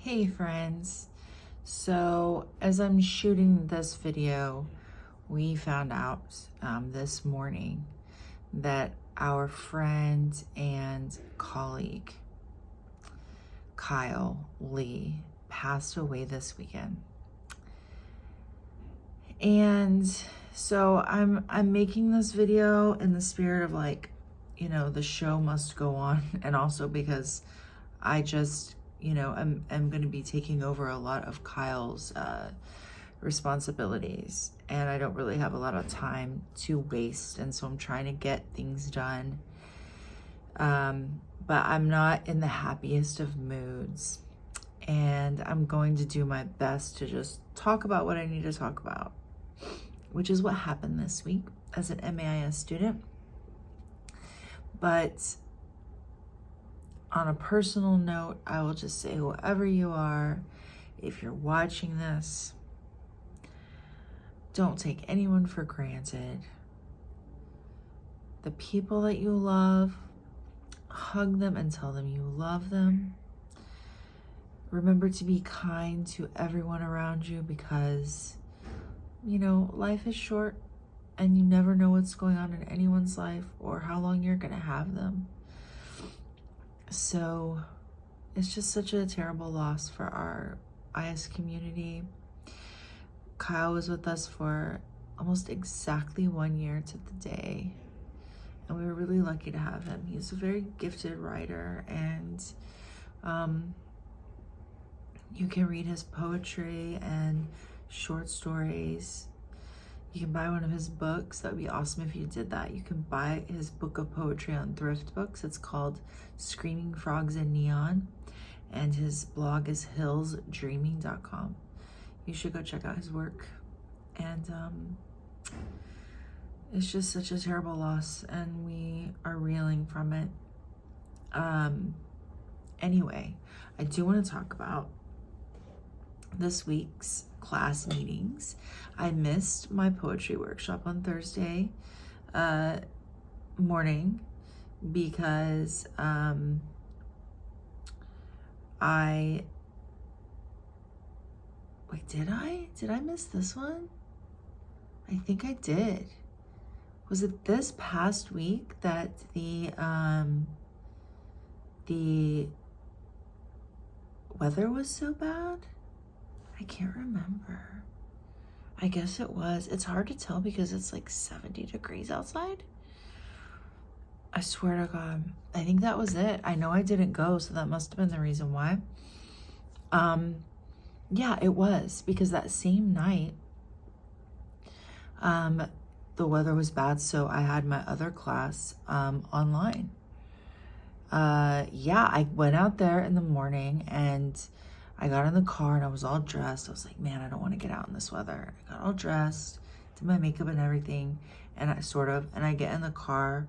Hey friends, so as I'm shooting this video, we found out this morning that our friend and colleague, Kyle Lee, passed away this weekend. And so I'm making this video in the spirit of the show must go on, and also because I just I'm going to be taking over a lot of Kyle's responsibilities, and I don't really have a lot of time to waste, and so I'm trying to get things done. But I'm not in the happiest of moods, and I'm going to do my best to just talk about what I need to talk about, which is what happened this week as an MAIS student. But on a personal note, I will just say, whoever you are, if you're watching this, don't take anyone for granted. The people that you love, hug them and tell them you love them. Remember to be kind to everyone around you, because, life is short and you never know what's going on in anyone's life or how long you're going to have them. So it's just such a terrible loss for our IS community. Kyle was with us for almost exactly 1 year to the day, and we were really lucky to have him. He's a very gifted writer, and you can read his poetry and short stories. You can buy one of his books. That would be awesome if you did that. You can buy his book of poetry on Thrift Books. It's called Screaming Frogs in Neon, and his blog is hillsdreaming.com. You should go check out his work. And it's just such a terrible loss, and we are reeling from it. Anyway, I do want to talk about this week's class meetings. I missed my poetry workshop on Thursday morning because did I miss this one? I think I did. Was it this past week that the weather was so bad? I can't remember. I guess it was. It's hard to tell because it's like 70 degrees outside. I swear to God. I think that was it. I know I didn't go, so that must have been the reason why. Yeah, it was, because that same night, the weather was bad, so I had my other class online. Yeah, I went out there in the morning, and I got in the car and I was all dressed. I was like, man, I don't want to get out in this weather. I got all dressed, did my makeup and everything, and I get in the car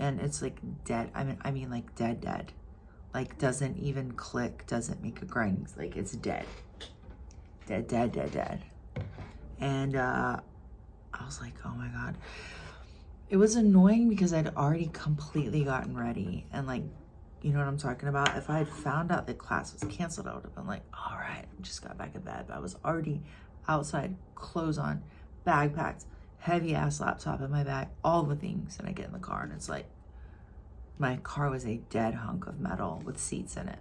and it's like dead. I mean like dead. Like doesn't even click, doesn't make a grind. Like it's dead. Dead. And I was like, oh my God. It was annoying because I'd already completely gotten ready, and like, you know what I'm talking about? If I had found out that class was canceled, I would have been like, all right, just got back in bed. But I was already outside, clothes on, bag packed, heavy ass laptop in my bag, all the things. And I get in the car and it's like, my car was a dead hunk of metal with seats in it.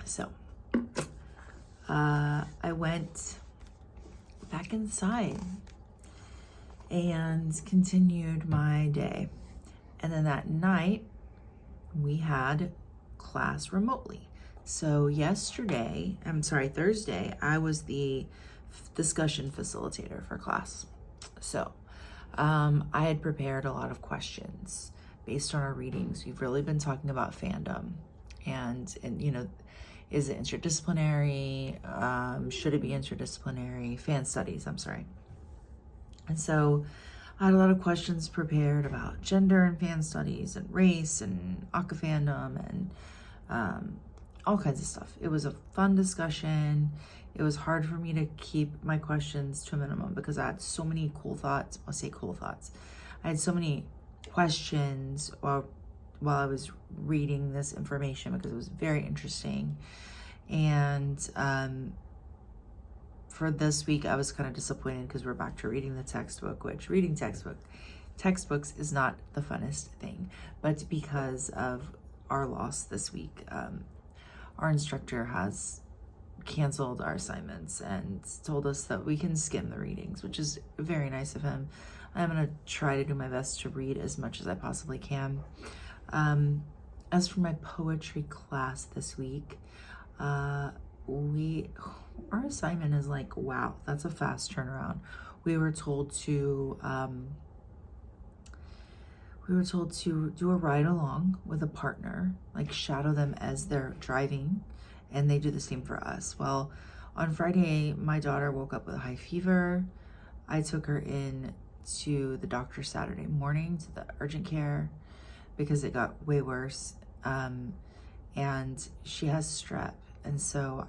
So I went back inside and continued my day. And then that night we had class remotely. So Thursday, I was the discussion facilitator for class. So I had prepared a lot of questions based on our readings. We've really been talking about fandom and is it interdisciplinary? Should it be interdisciplinary? Fan studies, I'm sorry. And so I had a lot of questions prepared about gender and fan studies and race and Aka fandom and all kinds of stuff. It was a fun discussion. It was hard for me to keep my questions to a minimum because I had so many cool thoughts. I'll say cool thoughts. I had so many questions while I was reading this information because it was very interesting. And for this week, I was kind of disappointed because we're back to reading the textbook, which reading textbooks is not the funnest thing, but because of our loss this week, our instructor has canceled our assignments and told us that we can skim the readings, which is very nice of him. I'm going to try to do my best to read as much as I possibly can. As for my poetry class this week, our assignment is like, wow, that's a fast turnaround. We were told to do a ride along with a partner, like shadow them as they're driving, and they do the same for us. Well, on Friday, my daughter woke up with a high fever. I took her in to the doctor Saturday morning to the urgent care because it got way worse. And she has strep. And so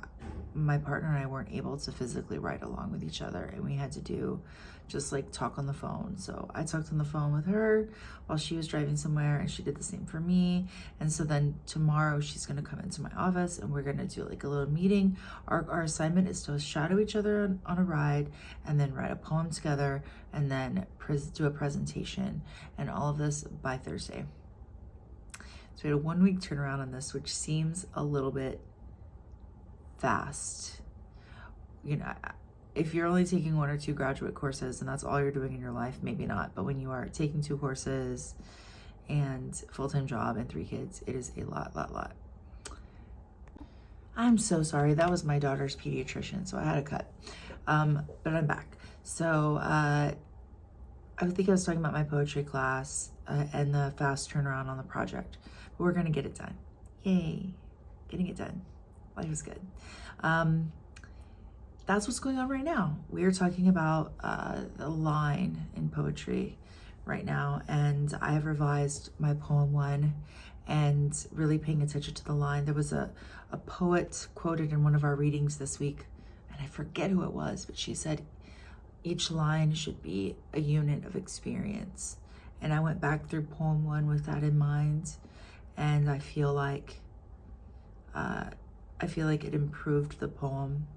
my partner and I weren't able to physically ride along with each other, and we had to do just like talk on the phone. So I talked on the phone with her while she was driving somewhere, and she did the same for me. And so then tomorrow she's going to come into my office and we're going to do like a little meeting. Our assignment is to shadow each other on a ride, and then write a poem together, and then do a presentation, and all of this by Thursday. So we had a 1 week turnaround on this, which seems a little bit fast. You know, if you're only taking 1 or 2 graduate courses and that's all you're doing in your life, maybe not. But when you are taking 2 courses and full-time job and 3 kids, it is a lot. I'm so sorry. That was my daughter's pediatrician, so I had to cut. But I'm back. So I think I was talking about my poetry class and the fast turnaround on the project. But we're going to get it done. Yay. Getting it done. Life is good. That's what's going on right now. We are talking about the line in poetry right now, and I have revised my poem 1 and really paying attention to the line. There was a poet quoted in one of our readings this week, and I forget who it was, but she said each line should be a unit of experience. And I went back through poem 1 with that in mind, and I feel like it improved the poem.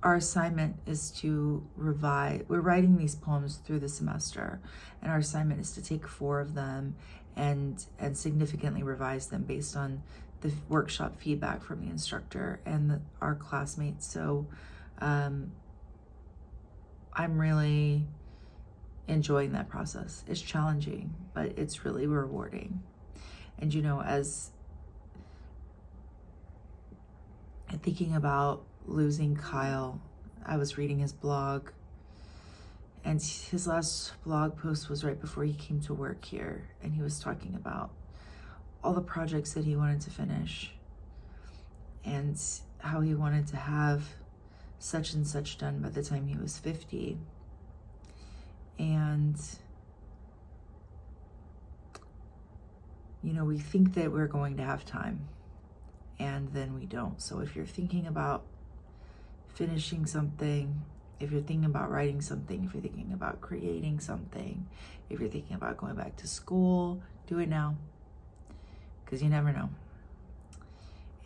Our assignment is to revise. We're writing these poems through the semester, and our assignment is to take 4 of them and significantly revise them based on the workshop feedback from the instructor and our classmates. So I'm really enjoying that process. It's challenging, but it's really rewarding. And you know, as thinking about losing Kyle, I was reading his blog, and his last blog post was right before he came to work here, and he was talking about all the projects that he wanted to finish and how he wanted to have such and such done by the time he was 50. And you know, we think that we're going to have time, and then we don't. So if you're thinking about finishing something, if you're thinking about writing something, if you're thinking about creating something, if you're thinking about going back to school, do it now, because you never know.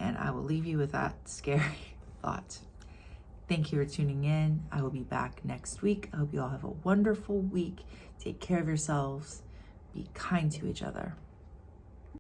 And I will leave you with that scary thought. Thank you for tuning in. I will be back next week. I hope you all have a wonderful week. Take care of yourselves. Be kind to each other.